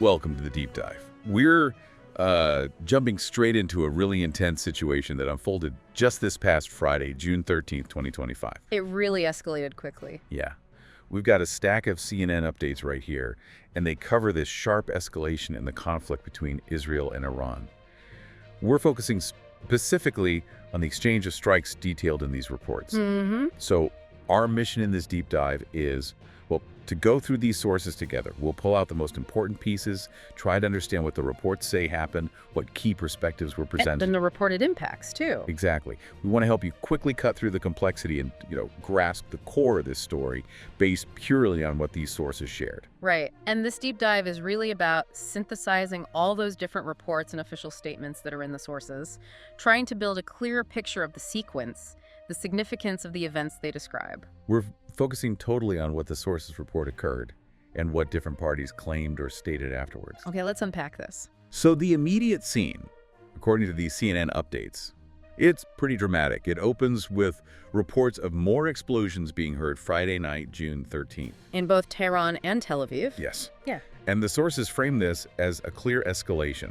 Welcome to the deep dive. We're jumping straight into a really intense situation that unfolded just this past Friday, June 13th, 2025. It really escalated quickly. Yeah. We've got a stack of CNN updates right here, and they cover this sharp escalation in the conflict between Israel and Iran. We're focusing specifically on the exchange of strikes detailed in these reports. So our mission in this deep dive is, well, to go through these sources together. We'll pull out the most important pieces, try to understand what the reports say happened, what key perspectives were presented. And the reported impacts, too. Exactly. We want to help you quickly cut through the complexity and, grasp the core of this story based purely on what these sources shared. Right. And this deep dive is really about synthesizing all those different reports and official statements that are in the sources, trying to build a clearer picture of the sequence, the significance of the events they describe. We're focusing totally on what the sources report occurred and what different parties claimed or stated afterwards. Okay, let's unpack this. So the immediate scene, according to these CNN updates, it's pretty dramatic. It opens with reports of more explosions being heard Friday night, June 13th. In both Tehran and Tel Aviv? Yes. Yeah. And the sources frame this as a clear escalation.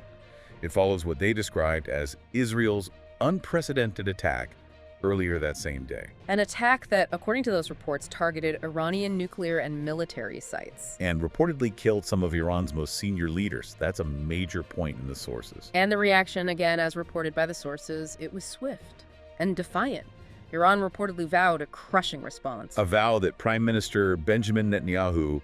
It follows what they described as Israel's unprecedented attack earlier that same day. An attack that, according to those reports, targeted Iranian nuclear and military sites. And reportedly killed some of Iran's most senior leaders. That's a major point in the sources. And the reaction, again, as reported by the sources, it was swift and defiant. Iran reportedly vowed a crushing response. A vow that Prime Minister Benjamin Netanyahu,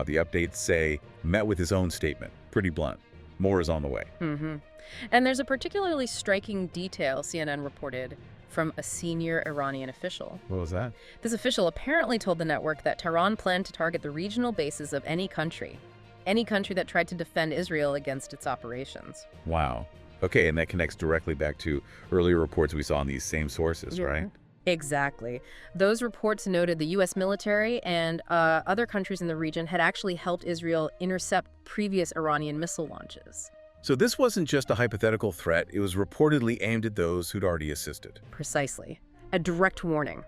the updates say, met with his own statement. Pretty blunt. More is on the way. And there's a particularly striking detail CNN reported from a senior Iranian official. What was that? This official apparently told the network that Tehran planned to target the regional bases of any country that tried to defend Israel against its operations. Wow. Okay, and that connects directly back to earlier reports we saw in these same sources, right? Exactly. Those reports noted the U.S. military and other countries in the region had actually helped Israel intercept previous Iranian missile launches. So this wasn't just a hypothetical threat, it was reportedly aimed at those who'd already assisted. Precisely. A direct warning.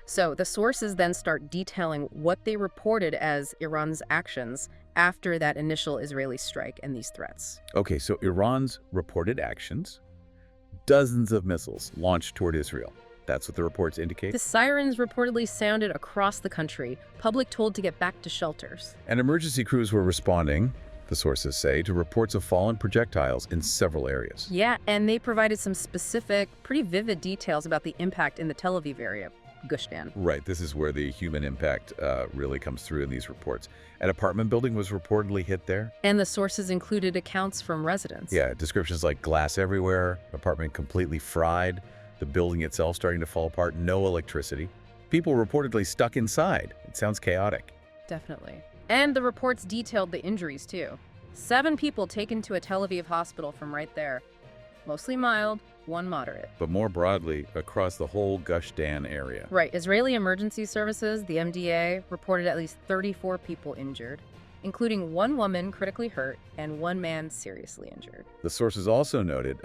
So the sources then start detailing what they reported as Iran's actions after that initial Israeli strike and these threats. Okay, so Iran's reported actions, dozens of missiles launched toward Israel. That's what the reports indicate. The sirens reportedly sounded across the country, public told to get back to shelters. And emergency crews were responding, the sources say, to reports of fallen projectiles in several areas. Yeah, and they provided some specific, pretty vivid details about the impact in the Tel Aviv area, Gush Dan. Right, this is where the human impact really comes through in these reports. An apartment building was reportedly hit there. And the sources included accounts from residents. Yeah, descriptions like glass everywhere, apartment completely fried, the building itself starting to fall apart, no electricity. People reportedly stuck inside. It sounds chaotic. Definitely. And the reports detailed the injuries, too. 7 people taken to a Tel Aviv hospital from right there. Mostly mild, 1 moderate. But more broadly, across the whole Gush Dan area. Right. Israeli Emergency Services, the MDA, reported at least 34 people injured, including 1 woman critically hurt and 1 man seriously injured. The sources also noted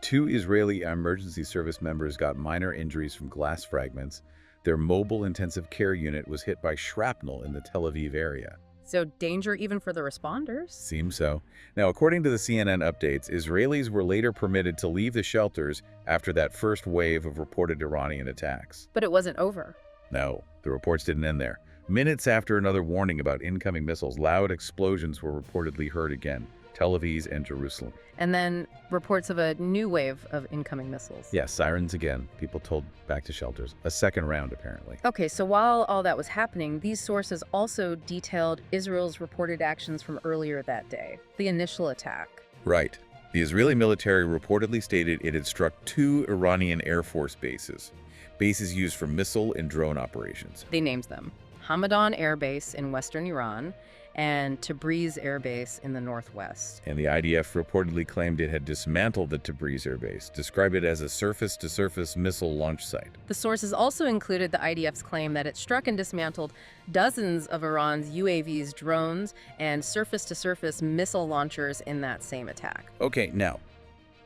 2 Israeli emergency service members got minor injuries from glass fragments. Their mobile intensive care unit was hit by shrapnel in the Tel Aviv area. So danger even for the responders? Seems so. Now, according to the CNN updates, Israelis were later permitted to leave the shelters after that first wave of reported Iranian attacks. But it wasn't over. No, the reports didn't end there. Minutes after another warning about incoming missiles, loud explosions were reportedly heard again. Tel Aviv and Jerusalem. And then reports of a new wave of incoming missiles. Yeah, sirens again. People told back to shelters. A second round, apparently. Okay, so while all that was happening, these sources also detailed Israel's reported actions from earlier that day, the initial attack. Right. The Israeli military reportedly stated it had struck 2 Iranian Air Force bases used for missile and drone operations. They named them Hamadan Air Base in western Iran and Tabriz Air Base in the northwest. And the IDF reportedly claimed it had dismantled the Tabriz Air Base, described it as a surface-to-surface missile launch site. The sources also included the IDF's claim that it struck and dismantled dozens of Iran's UAVs, drones, and surface-to-surface missile launchers in that same attack. Okay, now,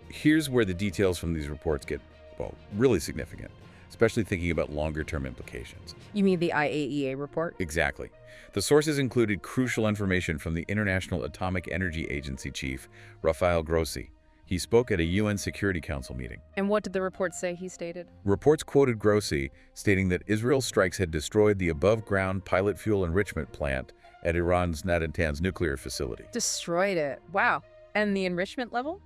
here's where the details from these reports get, well, really significant. especially thinking about longer-term implications. You mean the IAEA report? Exactly. The sources included crucial information from the International Atomic Energy Agency chief, Rafael Grossi. He spoke at a UN Security Council meeting. And what did the report say he stated? Reports quoted Grossi, stating that Israel's strikes had destroyed the above-ground pilot fuel enrichment plant at Iran's Natanz nuclear facility. Destroyed it. Wow. And the enrichment level?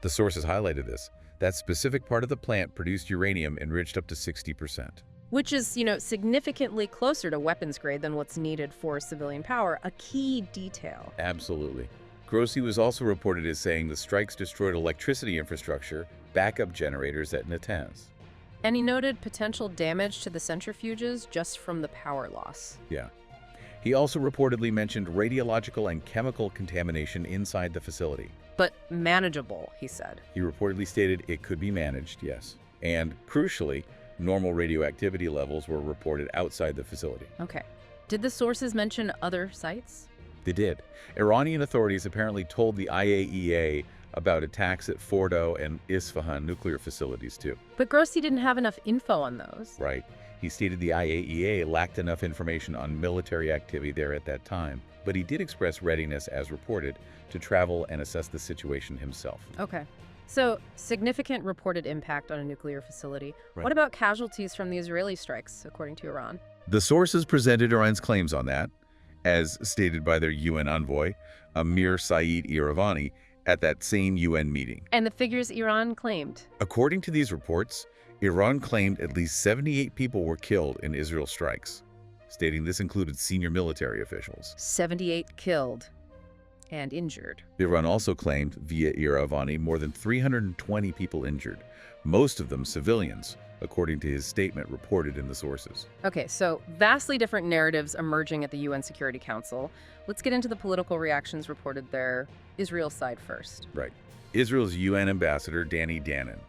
The sources highlighted this. That specific part of the plant produced uranium enriched up to 60%. Which is, significantly closer to weapons grade than what's needed for civilian power, a key detail. Absolutely. Grossi was also reported as saying the strikes destroyed electricity infrastructure, backup generators at Natanz. And he noted potential damage to the centrifuges just from the power loss. Yeah. He also reportedly mentioned radiological and chemical contamination inside the facility. But manageable, he said. He reportedly stated it could be managed, yes. And crucially, normal radioactivity levels were reported outside the facility. Okay. Did the sources mention other sites? They did. Iranian authorities apparently told the IAEA about attacks at Fordo and Isfahan nuclear facilities too. But Grossi didn't have enough info on those. Right. He stated the IAEA lacked enough information on military activity there at that time, but he did express readiness, as reported, to travel and assess the situation himself. Okay. So, significant reported impact on a nuclear facility. Right. What about casualties from the Israeli strikes, according to Iran? The sources presented Iran's claims on that, as stated by their UN envoy, Amir Saeed Iravani, at that same UN meeting. And the figures Iran claimed? According to these reports, Iran claimed at least 78 people were killed in Israel strikes, stating this included senior military officials. 78 killed and injured. Iran also claimed, via Iravani, more than 320 people injured, most of them civilians, according to his statement reported in the sources. Okay, so vastly different narratives emerging at the UN Security Council. Let's get into the political reactions reported there. Israel's side first. Right. Israel's UN ambassador, Danny Danon.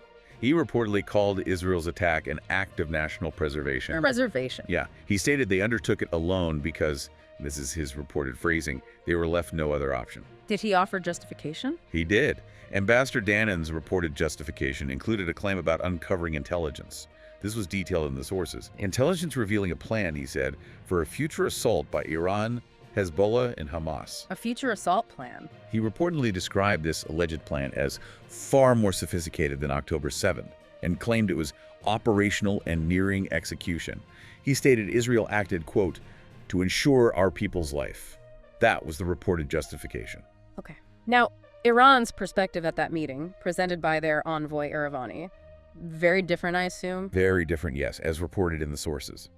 He reportedly called Israel's attack an act of national preservation. Preservation. Yeah. He stated they undertook it alone because, this is his reported phrasing, they were left no other option. Did he offer justification? He did. Ambassador Danon's reported justification included a claim about uncovering intelligence. This was detailed in the sources. Intelligence revealing a plan, he said, for a future assault by Iran, Hezbollah, and Hamas. A future assault plan? He reportedly described this alleged plan as far more sophisticated than October 7th and claimed it was operational and nearing execution. He stated Israel acted, quote, to ensure our people's life. That was the reported justification. Okay. Now, Iran's perspective at that meeting, presented by their envoy Iravani, very different, I assume? Very different, yes, as reported in the sources.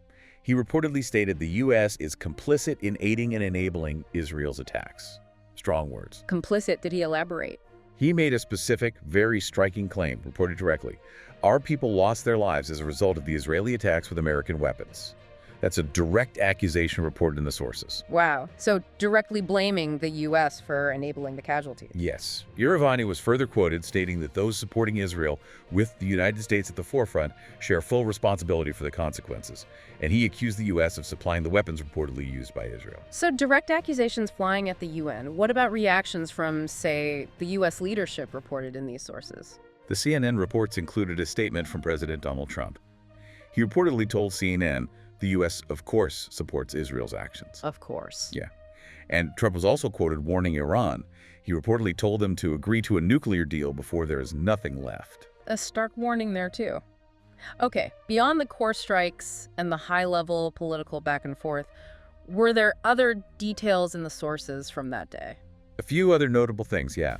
He reportedly stated the U.S. is complicit in aiding and enabling Israel's attacks. Strong words. Complicit, did he elaborate? He made a specific, very striking claim, reported directly. Our people lost their lives as a result of the Israeli attacks with American weapons. That's a direct accusation reported in the sources. Wow. So directly blaming the U.S. for enabling the casualties. Yes. Iravani was further quoted stating that those supporting Israel, with the United States at the forefront, share full responsibility for the consequences. And he accused the U.S. of supplying the weapons reportedly used by Israel. So direct accusations flying at the UN. What about reactions from, say, the U.S. leadership reported in these sources? The CNN reports included a statement from President Donald Trump. He reportedly told CNN, the U.S., of course, supports Israel's actions. Of course. Yeah. And Trump was also quoted warning Iran. He reportedly told them to agree to a nuclear deal before there is nothing left. A stark warning there, too. Okay, beyond the core strikes and the high-level political back and forth, were there other details in the sources from that day? A few other notable things, yeah.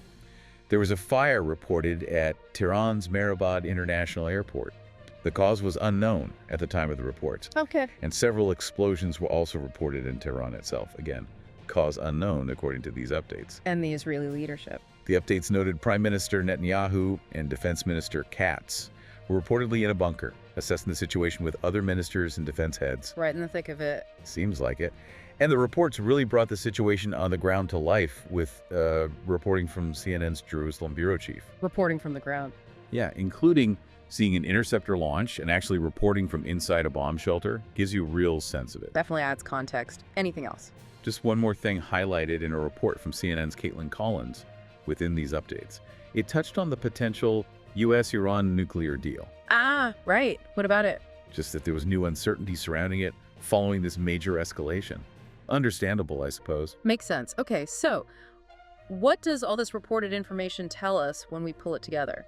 There was a fire reported at Tehran's Mehrabad International Airport. The cause was unknown at the time of the reports. Okay. And several explosions were also reported in Tehran itself. Again, cause unknown according to these updates. And the Israeli leadership. The updates noted Prime Minister Netanyahu and Defense Minister Katz were reportedly in a bunker, assessing the situation with other ministers and defense heads. Right in the thick of it. Seems like it. And the reports really brought the situation on the ground to life with reporting from CNN's Jerusalem bureau chief. Reporting from the ground. Yeah, including seeing an interceptor launch and actually reporting from inside a bomb shelter gives you a real sense of it. Definitely adds context. Anything else? Just one more thing highlighted in a report from CNN's Caitlin Collins within these updates. It touched on the potential U.S.-Iran nuclear deal. Ah, right. What about it? just that there was new uncertainty surrounding it following this major escalation. Understandable, I suppose. Makes sense. Okay, so what does all this reported information tell us when we pull it together?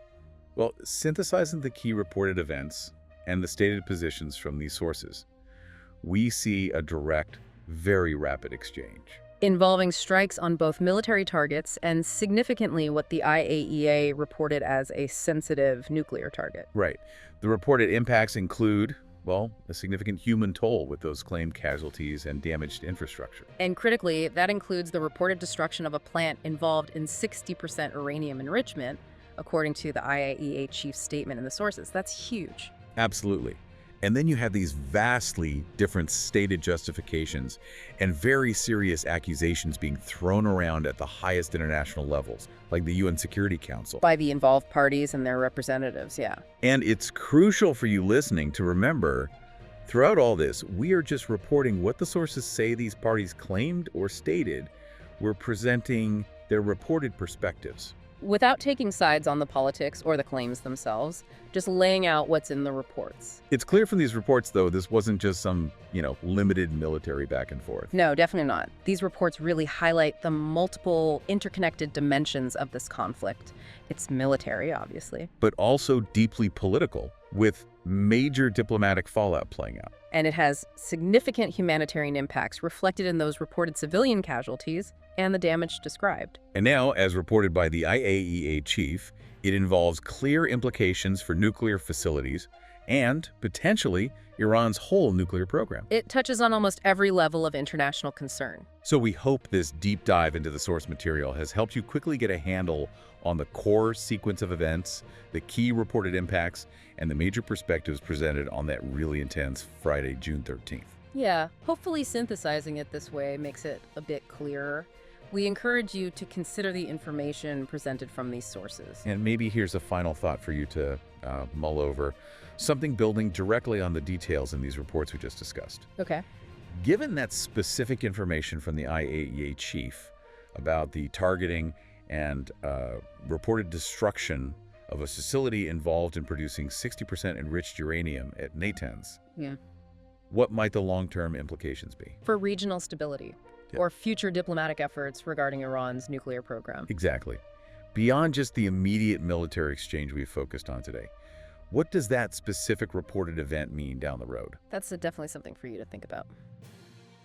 Well, synthesizing the key reported events and the stated positions from these sources, we see a direct, very rapid exchange. Involving strikes on both military targets and significantly what the IAEA reported as a sensitive nuclear target. Right. The reported impacts include, well, a significant human toll with those claimed casualties and damaged infrastructure. And critically, that includes the reported destruction of a plant involved in 60% uranium enrichment, according to the IAEA chief's statement in the sources. That's huge. Absolutely. And then you have these vastly different stated justifications and very serious accusations being thrown around at the highest international levels, like the UN Security Council. By the involved parties and their representatives, yeah. And it's crucial for you listening to remember, throughout all this, we are just reporting what the sources say these parties claimed or stated. We're presenting their reported perspectives. Without taking sides on the politics or the claims themselves, just laying out what's in the reports. It's clear from these reports, though, this wasn't just some, limited military back and forth. No, definitely not. These reports really highlight the multiple interconnected dimensions of this conflict. It's military, obviously. But also deeply political, with major diplomatic fallout playing out. And it has significant humanitarian impacts reflected in those reported civilian casualties and the damage described. And now, as reported by the IAEA chief, it involves clear implications for nuclear facilities and, potentially, Iran's whole nuclear program. It touches on almost every level of international concern. So we hope this deep dive into the source material has helped you quickly get a handle on the core sequence of events, the key reported impacts, and the major perspectives presented on that really intense Friday, June 13th. Yeah, hopefully synthesizing it this way makes it a bit clearer. We encourage you to consider the information presented from these sources. And maybe here's a final thought for you to mull over, something building directly on the details in these reports we just discussed. Okay. Given that specific information from the IAEA chief about the targeting and reported destruction of a facility involved in producing 60% enriched uranium at Natanz, what might the long-term implications be? For regional stability. Yeah. Or future diplomatic efforts regarding Iran's nuclear program. Exactly. Beyond just the immediate military exchange we've focused on today, what does that specific reported event mean down the road? That's definitely something for you to think about.